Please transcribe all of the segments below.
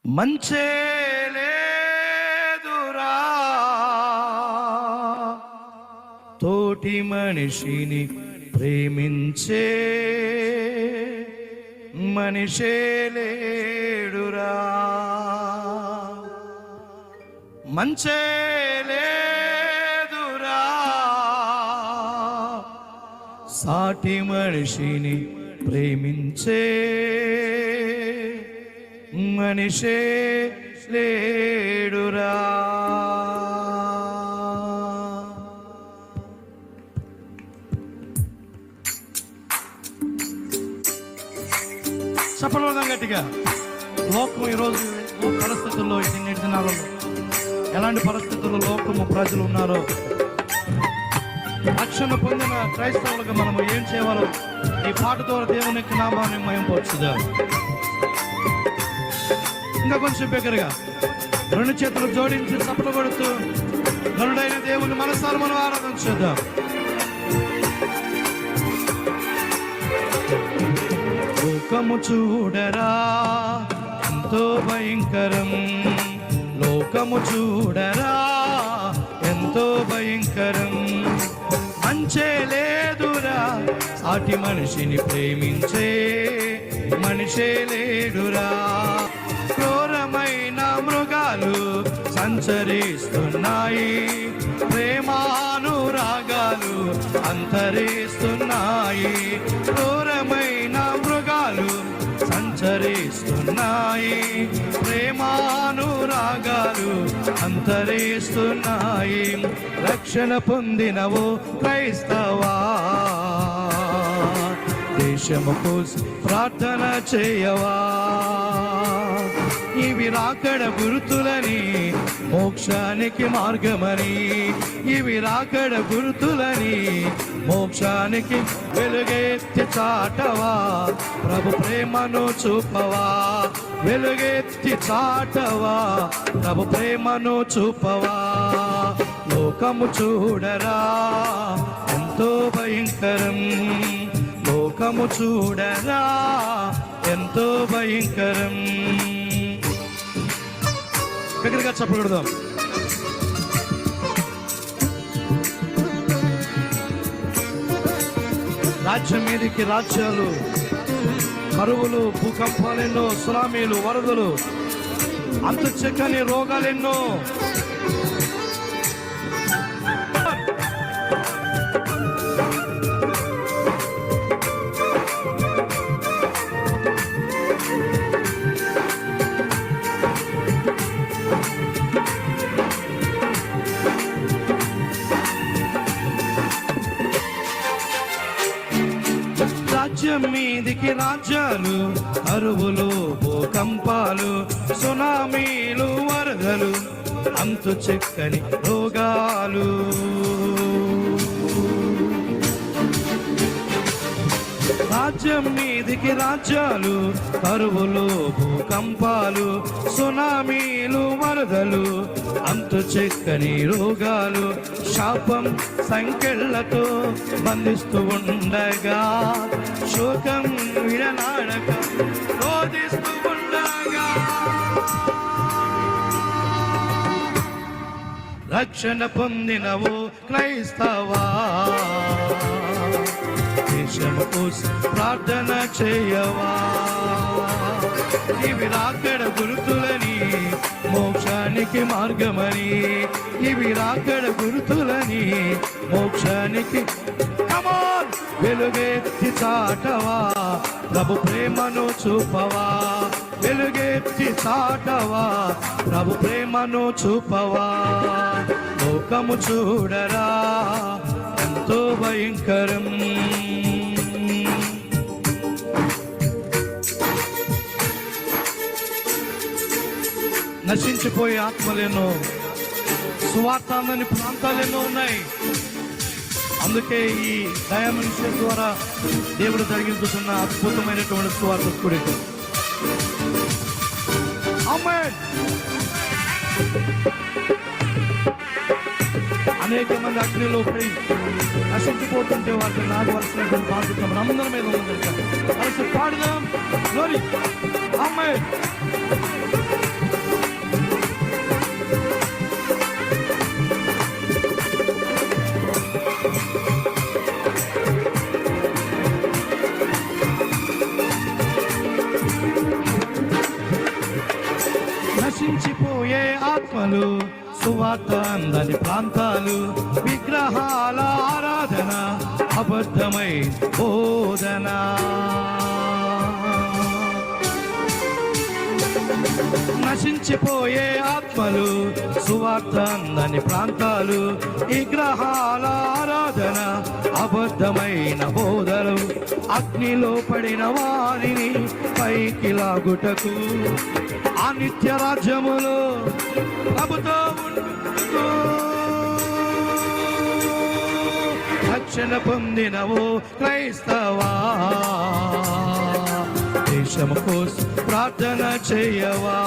మంచే లేదురా తోటి మనిషిని ప్రేమించే మనిషే లేడురా. మంచే లేదురా సాటి మనిషిని ప్రేమించే మనిషే లేడురా. చెప్పడం గట్టిగా. లోకం ఈరోజు పరిస్థితుల్లో నేటి దినాలలో ఎలాంటి పరిస్థితుల్లో లోకము ప్రజలు ఉన్నారో, రక్షణ పొందిన క్రైస్తవులుగా మనము ఏం చేయాలో ఈ పాట ద్వారా దేవునికి నామాన్ని మహిమపరచుదాం. ఇంకా కొంచెం బిగ్గరగా రెండు చేతులు జోడించి చప్పట్లు కొడుతూ గరుడైన దేవుని మనసారా మనం ఆరాధించుదాం. లోకము చూడరా ఎంతో భయంకరం, లోకము చూడరా ఎంతో భయంకరం. మంచే లేదురా సాటి మనిషిని ప్రేమించే మనిషే లేడురా. క్రూరమైన మృగాలు సంచరిస్తున్నాయి, ప్రేమానురాగాలు అంతరిస్తున్నాయి. క్రూరమైన మృగాలు సంచరిస్తున్నాయి, ప్రేమానురాగాలు అంతరిస్తున్నాయి. రక్షణ పొందినవో క్రైస్తవా, దేశము కోసం ప్రార్థన చేయవా. ఇవి రాకడ గుర్తులని మోక్షానికి మార్గమని, ఇవి రాకడ గుర్తులని మోక్షానికి వెలుగెత్తి చాటవా. ప్రభు ప్రేమను చూపవా, వెలుగెత్తి చాటవా. ప్రభు ప్రేమను చూపవా. లోకము చూడరా ఎంతో భయంకరం, లోకము చూడరా ఎంతో భయంకరం. దగ్గరగా చెప్పకూడదాం. రాజ్యం మీదకి రాజ్యాలు, కరువులు, భూకంపాలెన్నో, సునామీలు, వరదలు, అంతు చెక్కని రోగాలెన్నో. రాజ్యం మీదికి రాజ్యాలు, కరువులు, భూకంపాలు, సునామీలు, వరదలు, అంతు చెక్కని రోగాలు. రాజ్యం మీదికి రాజ్యాలు, కరువులు, భూకంపాలు, సునామీలు, వరదలు, అంతు చెక్కని రోగాలు. శాపం సంకెళ్లతో బంధిస్తూ ఉండగా, శోకం విడనాడక రోధిస్తూ ఉండగా, రక్షణ పొందినవు క్రైస్తవా, దేశము కోసం ప్రార్థన చేయవా. ఇవి రాకడ గుర్తులని మోక్షానికి మార్గమని, ఇవి రాకడ గుర్తులని మోక్షానికి. కమాన్ వెలుగెత్తి చాటవా, ప్రభు ప్రేమను చూపవా. వెలుగెత్తి చాటవా, ప్రభు ప్రేమను చూపవా. లోకము చూడరా ఎంతో భయంకరం. నశించిపోయే ఆత్మలేనో, సువార్త అందని ప్రాంతాలెన్నో ఉన్నాయి. అందుకే ఈ దయామనుష్య ద్వారా దేవుడు జరిగించుతున్న అద్భుతమైనటువంటి సువార్త కూడిక. ఆమేన్. అనేక మంది అగ్నిలో పడి నశించిపోతుంటే వాటిని నాగవలసినటువంటి బాధ్యత మనందరి మీద ఉంది. కలిసి పాడుదాం. గ్లోరీ. ఆమేన్. నశించిపోయే ఆత్మలు, సువార్త అందని ప్రాంతాలు, విగ్రహాల ఆరాధన, అబద్ధమై బోధన. నశించిపోయే ఆత్మలు, సువార్త అందని ప్రాంతాలు, విగ్రహాల ఆరాధన, అబద్ధమైన బోధలు, అగ్నిలో పడిన వారిని పైకి లాగుటకు ఆ నిత్య రాజ్యములో ప్రభుతో ఉంటూ రక్షణ పొందినవో క్రైస్తవా, దేశము కోసం ప్రార్థన చేయవా.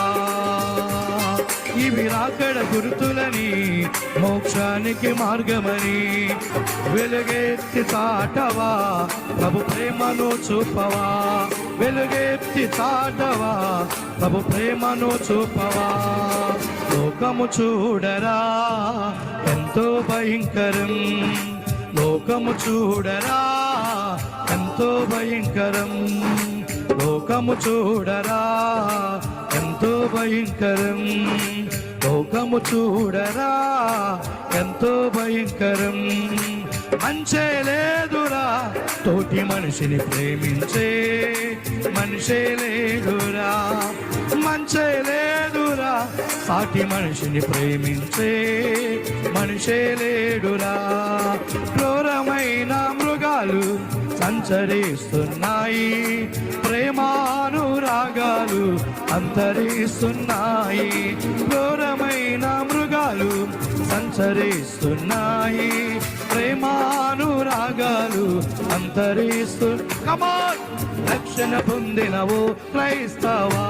ఇవి రాకడ గుర్తులని, మోక్షానికి మార్గమని వెలుగెత్తి చాటవా, ప్రభు ప్రేమను చూపవా. వెలుగెత్తి చాటవా, ప్రభు ప్రేమను చూపవా. లోకము చూడరా ఎంతో భయంకరం, లోకము చూడరా ఎంతో భయంకరం, లోకము చూడరా ఎంతో భయంకరం, లోకము చూడరా ఎంతో భయంకరం. మంచే లేదురా తోటి మనిషిని ప్రేమించే మనిషే లేదురా, మంచే లేదురా సాటి మనిషిని ప్రేమించే మనిషే లేడురా. క్రూరమైన మృగాలు సంచరిస్తున్నాయి, ప్రేమానురాగాలు అంతరిస్తున్నాయి. క్రూరమైన మృగాలు సంచరిస్తున్నాయి, ప్రేమానురాగాలు అంతరిస్తున్నాయి. రక్షణ పొందినవో క్రైస్తవా,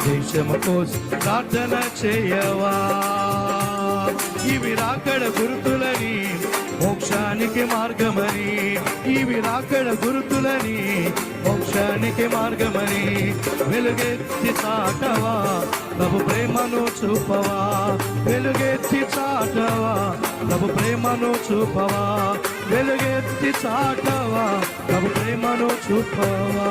దేశము కోసం ప్రార్థన చేయవా. ఇవి రాకడ గుర్తులని, మోక్షానికి మార్గమని, ఇవి రాకడ గుర్తులని, మోక్షానికి మార్గమని వెలుగెత్తి చాటవా, ప్రభు ప్రేమను చూపవా. వెలుగెత్తి చాటవా, ప్రభు ప్రేమను చూపవా. వెలుగెత్తి చాటవా, ప్రభు ప్రేమను చూపవా.